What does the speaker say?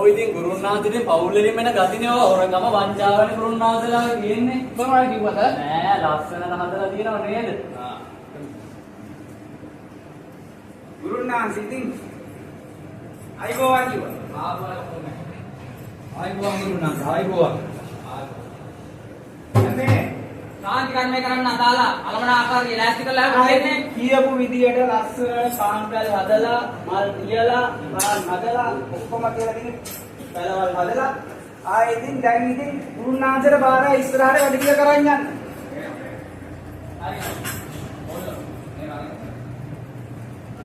ඉතින් ගුරුනාන්සේගෙන් පවුල්වලින් එන ගතිනේ හොරගම වංචාවනේ ගුරුනාන්සේලා කියන්නේ කොහොමද කිව්වද නෑ ලස්සනට හදලා තියෙනව නේද ගුරුනාන්සේ ඉතින් අයිබෝවන් කිව්වා ආයිබෝවන් ගුරුනාන්සේ ආයිබෝවන් එන්නේ සාන්ති කර්මය කරන්න අදාලා අලමන ආකාරයේ ලෑස්ති කරලා ආයේ කියපු විදියට ලස්සනට සාන්පල් හදලා මල් තියලා බාල් හදලා ඔක්කොම කියලා ඉතින් පළවල් හදලා ආයේ ඉතින් දැන් ඉතින් ගුරුනාන්සේට බාරයි ඉස්සරහට වැඩ කියලා කරන් යන්න. හරි